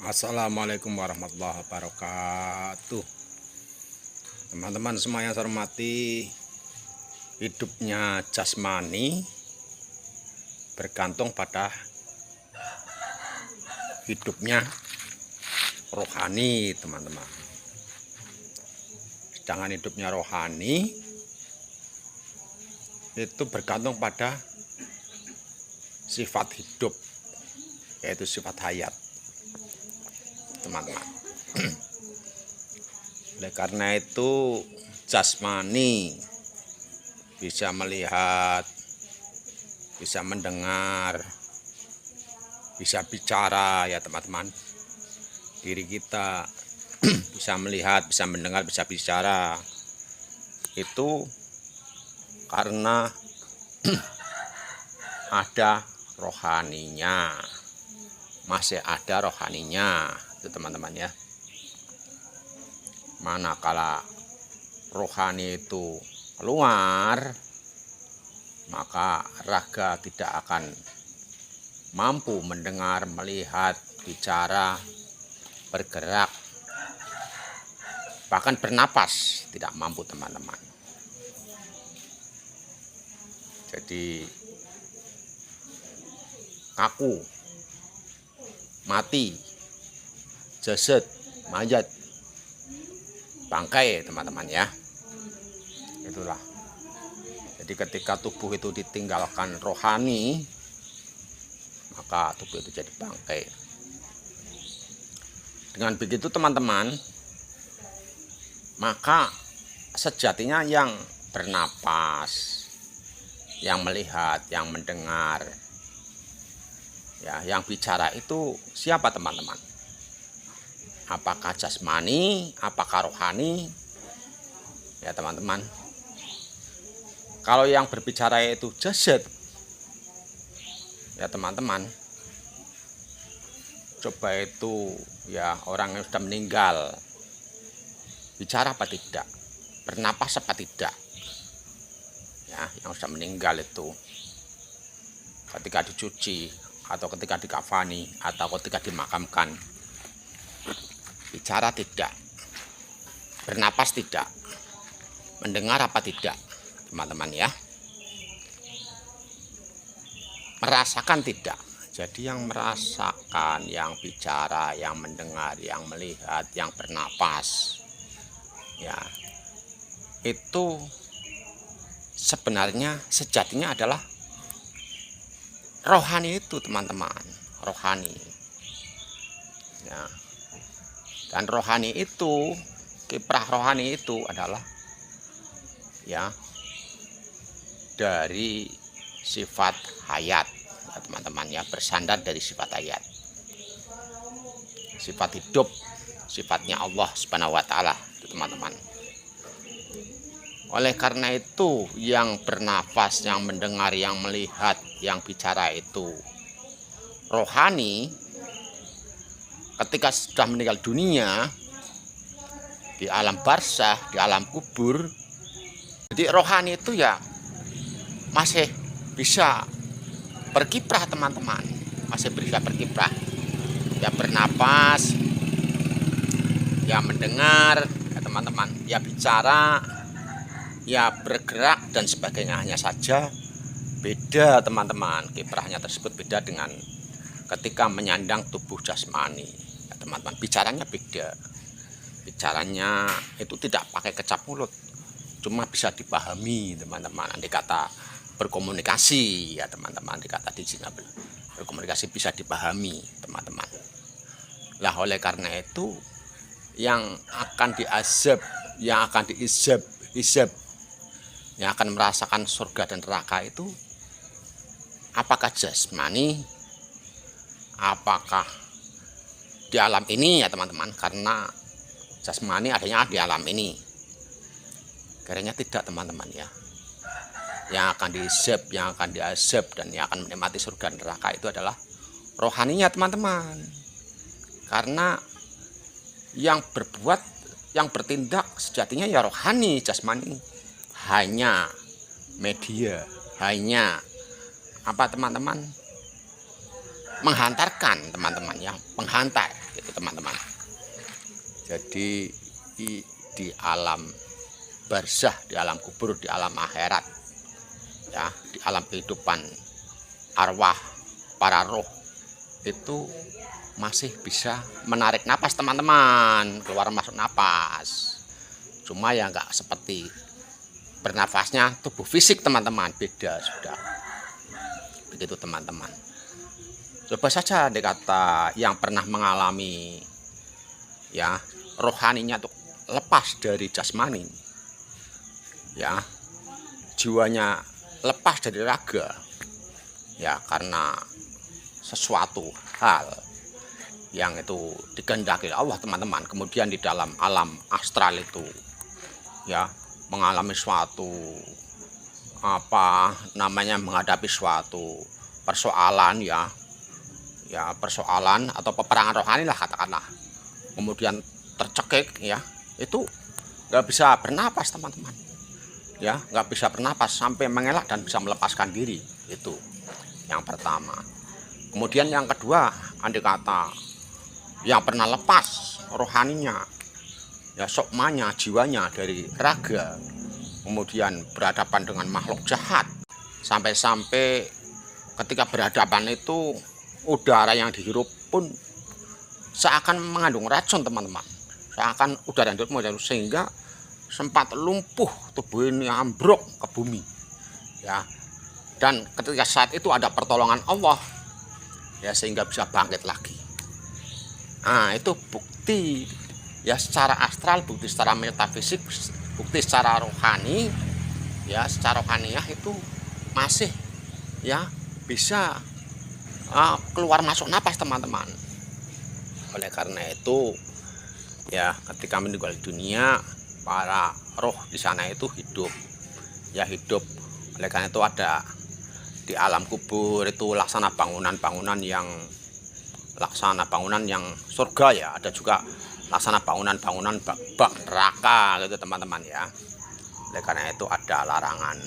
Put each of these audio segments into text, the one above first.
Assalamualaikum warahmatullahi wabarakatuh. Teman-teman semua yang saya hormati, hidupnya jasmani bergantung pada hidupnya rohani, teman-teman. Sedangkan hidupnya rohani itu bergantung pada sifat hidup, yaitu sifat hayat, teman-teman. Oleh karena itu jasmani bisa melihat, bisa mendengar, bisa bicara, ya teman-teman. Diri kita bisa melihat, bisa mendengar, bisa bicara, itu karena ada rohaninya, masih ada rohaninya, itu teman-teman ya. Manakala rohani itu keluar, maka raga tidak akan mampu mendengar, melihat, bicara, bergerak, bahkan bernapas tidak mampu, teman-teman. Jadi kaku, mati, jasad, mayat, bangkai, teman-teman ya. Itulah. Jadi ketika tubuh itu ditinggalkan rohani, maka tubuh itu jadi bangkai. Dengan begitu teman-teman, maka sejatinya yang bernapas, yang melihat, yang mendengar, ya, yang bicara itu siapa, teman-teman? Apakah jasmani, apakah rohani? Ya teman-teman, kalau yang berbicara itu jasad, ya teman-teman, coba itu ya orang yang sudah meninggal, bicara apa tidak, bernapas apa tidak, ya yang sudah meninggal itu ketika dicuci atau ketika dikafani atau ketika dimakamkan, bicara tidak, bernapas tidak, mendengar apa tidak, teman-teman ya, merasakan tidak. Jadi yang merasakan, yang bicara, yang mendengar, yang melihat, yang bernapas, ya itu sebenarnya sejatinya adalah rohani itu, teman-teman, rohani ya. Dan rohani itu, kiprah rohani itu adalah ya dari sifat hayat, ya teman-teman ya, bersandar dari sifat hayat, sifat hidup, sifatnya Allah Subhanahu wa taala, teman-teman. Oleh karena itu yang bernafas, yang mendengar, yang melihat, yang bicara itu rohani, ketika sudah meninggal dunia di alam barzah, di alam kubur, jadi rohani itu ya masih bisa berkiprah, teman-teman, masih bisa berkiprah, ya bernapas, ya mendengar, ya teman-teman, ya bicara, ya bergerak dan sebagainya. Hanya saja beda, teman-teman, kiprahnya tersebut beda dengan ketika menyandang tubuh jasmani, ya teman-teman. Bicaranya beda, bicaranya itu tidak pakai kecap mulut, cuma bisa dipahami, teman-teman. Andai kata berkomunikasi, ya teman-teman, dikata di sini berkomunikasi bisa dipahami, teman-teman. Lah oleh karena itu yang akan diazab, yang akan diizab, yang akan merasakan surga dan neraka itu apakah jasmani, apakah di alam ini, ya teman-teman, karena jasmani adanya di alam ini. Karena tidak, teman-teman ya. Yang akan dihisab, yang akan diazab, dan yang akan menikmati surga dan neraka itu adalah rohaninya, teman-teman. Karena yang berbuat, yang bertindak sejatinya ya rohani, jasmani hanya media, hanya apa, teman-teman, menghantarkan, teman-teman ya, menghantar itu teman-teman. Jadi di alam barzah, di alam kubur, di alam akhirat, ya, di alam kehidupan arwah para roh itu masih bisa menarik napas teman-teman, keluar masuk napas. Cuma ya nggak seperti bernafasnya tubuh fisik teman-teman, beda sudah. Begitu teman-teman. Coba saja dikata yang pernah mengalami ya rohaninya tuh lepas dari jasmani, ya jiwanya lepas dari raga, ya karena sesuatu hal yang itu dikehendaki Allah teman-teman. Kemudian di dalam alam astral itu ya mengalami suatu menghadapi suatu persoalan, ya persoalan atau peperangan rohani lah katakanlah, kemudian tercekik, ya itu nggak bisa bernapas teman-teman, ya nggak bisa bernapas sampai mengelak dan bisa melepaskan diri. Itu yang pertama. Kemudian yang kedua, andai kata yang pernah lepas rohaninya, ya sokmanya, jiwanya dari raga, kemudian berhadapan dengan makhluk jahat, sampai-sampai ketika berhadapan itu udara yang dihirup pun seakan mengandung racun teman-teman, seakan udara yang dihirup, sehingga sempat lumpuh tubuh ini, ambruk ke bumi, ya. Dan ketika saat itu ada pertolongan Allah, ya sehingga bisa bangkit lagi. Nah itu bukti ya secara astral, bukti secara metafisik, bukti secara rohani, ya secara rohaniah itu masih ya bisa keluar masuk napas teman-teman. Oleh karena itu ya ketika meninggal dunia, para roh di sana itu hidup, ya hidup. Oleh karena itu ada di alam kubur itu laksana bangunan-bangunan yang surga, ya ada juga laksana bangunan-bangunan bak neraka gitu teman-teman ya. Oleh karena itu ada larangan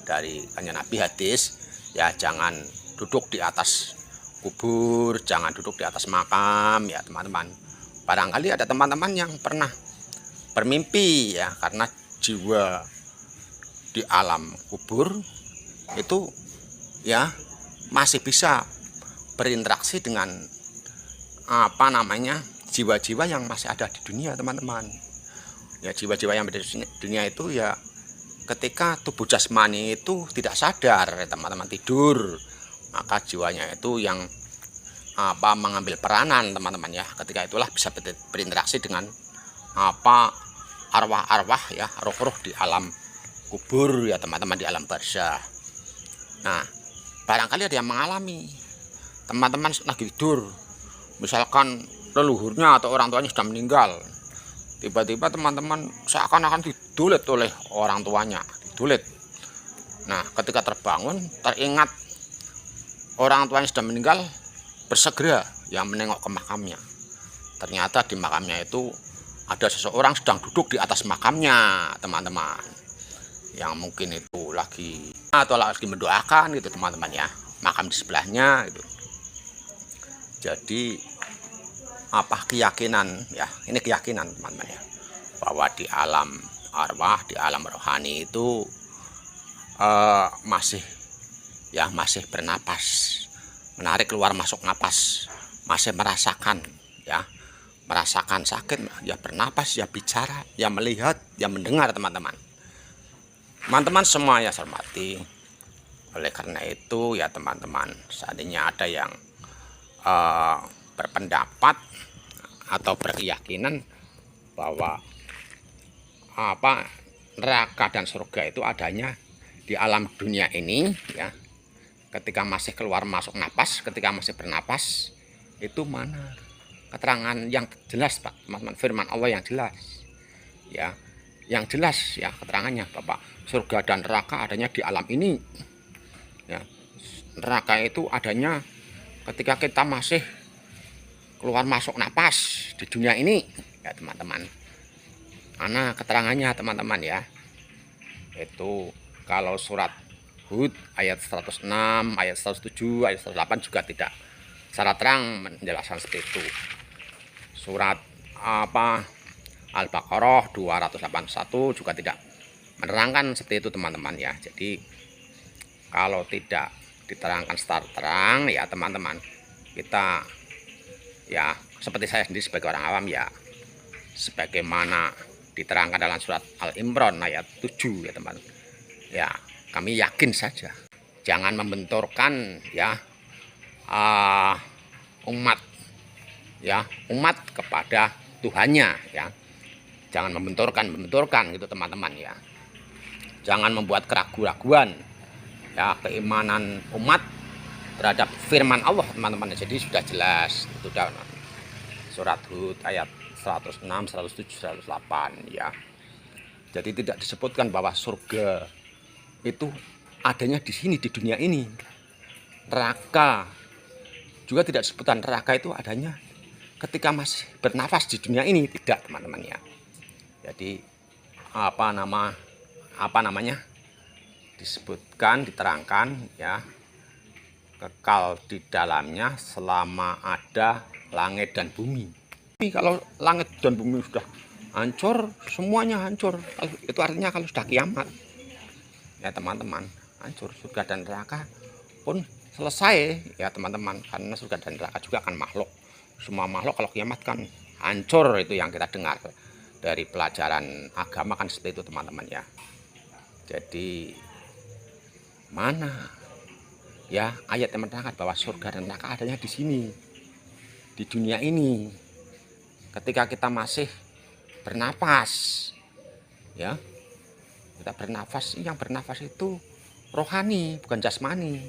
dari kanjeng Nabi, hadis, ya jangan duduk di atas kubur, jangan duduk di atas makam ya teman-teman. Barangkali ada teman-teman yang pernah bermimpi, ya karena jiwa di alam kubur itu ya masih bisa berinteraksi dengan jiwa-jiwa yang masih ada di dunia teman-teman. Ya jiwa-jiwa yang ada di dunia itu ya ketika tubuh jasmani itu tidak sadar ya teman-teman, tidur, maka jiwanya itu yang mengambil peranan teman-teman ya. Ketika itulah bisa berinteraksi dengan arwah-arwah, ya roh-roh di alam kubur ya teman-teman, di alam barzah. Nah barangkali ada yang mengalami, teman-teman lagi tidur, misalkan leluhurnya atau orang tuanya sudah meninggal, tiba-tiba teman-teman seakan-akan didulit oleh orang tuanya, didulit. Nah ketika terbangun teringat orang tuanya sudah meninggal, bersegera yang menengok ke makamnya. Ternyata di makamnya itu ada seseorang sedang duduk di atas makamnya teman-teman, yang mungkin itu lagi mendoakan gitu teman-teman ya, makam di sebelahnya gitu. Jadi keyakinan ya, ini keyakinan teman-teman ya, bahwa di alam arwah, di alam rohani itu masih bernapas, menarik keluar masuk napas, masih merasakan sakit, ya bernapas, ya bicara, ya melihat, ya mendengar teman-teman semua ya saya hormati. Oleh karena itu ya teman-teman, seandainya ada yang berpendapat atau berkeyakinan bahwa neraka dan surga itu adanya di alam dunia ini, ya ketika masih keluar masuk napas, ketika masih bernapas, itu mana keterangan yang jelas Pak teman-teman, firman Allah yang jelas, ya yang jelas ya keterangannya Bapak, surga dan neraka adanya di alam ini, ya neraka itu adanya ketika kita masih keluar masuk napas di dunia ini ya teman-teman. Mana keterangannya teman-teman ya, itu kalau surat Hud ayat 106, ayat 107, ayat 108 juga tidak secara terang menjelaskan seperti itu. surat Al-Baqarah 281 juga tidak menerangkan seperti itu teman-teman ya. Jadi kalau tidak diterangkan secara terang ya teman-teman, kita ya seperti saya sendiri sebagai orang awam ya, sebagaimana diterangkan dalam surat Al-Imran ayat 7 ya teman, ya kami yakin saja. Jangan membenturkan ya umat kepada Tuhannya ya. Jangan membenturkan gitu teman-teman ya. Jangan membuat keraguan-raguan ya keimanan umat terhadap firman Allah teman-teman. Jadi sudah jelas itu dalam surat Hud ayat 106, 107, 108 ya. Jadi tidak disebutkan bahwa surga itu adanya di sini, di dunia ini. Neraka juga tidak disebutkan, neraka itu adanya ketika masih bernafas di dunia ini, tidak teman-teman ya. Jadi apa namanya disebutkan, diterangkan ya, kekal di dalamnya selama ada langit dan bumi. Tapi kalau langit dan bumi sudah hancur, semuanya hancur, itu artinya kalau sudah kiamat ya teman-teman, hancur. Surga dan neraka pun selesai ya teman-teman, karena surga dan neraka juga akan makhluk. Semua makhluk kalau kiamat kan hancur, itu yang kita dengar dari pelajaran agama kan seperti itu teman-teman ya. Jadi mana ya ayat yang menerangkan bahwa surga dan neraka adanya di sini, di dunia ini, ketika kita masih bernapas ya. Kita bernafas, yang bernafas itu rohani bukan jasmani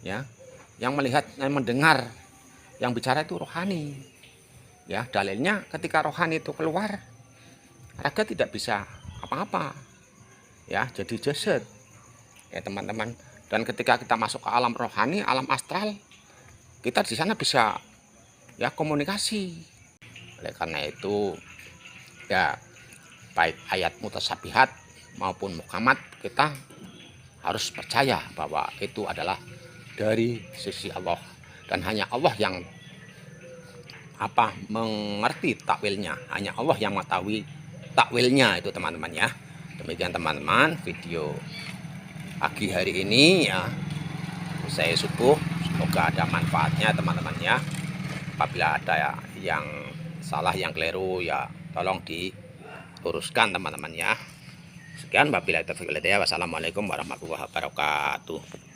ya. Yang melihat, yang mendengar, yang bicara itu rohani ya. Dalilnya ketika rohani itu keluar, raga tidak bisa apa-apa ya, jadi jasad ya teman-teman. Dan ketika kita masuk ke alam rohani, alam astral, kita di sana bisa ya komunikasi. Oleh karena itu ya, baik ayat mutasyabihat maupun muhkamat, kita harus percaya bahwa itu adalah dari sisi Allah, dan hanya Allah yang mengerti takwilnya, hanya Allah yang mengetahui takwilnya itu teman-teman ya. Demikian teman-teman video pagi hari ini ya, saya subuh, semoga ada manfaatnya teman-teman ya. Apabila ada yang salah, yang keliru ya tolong diuruskan teman-teman ya. Sekian, wabillahi taufiq wal hidayah. Wassalamualaikum warahmatullahi wabarakatuh.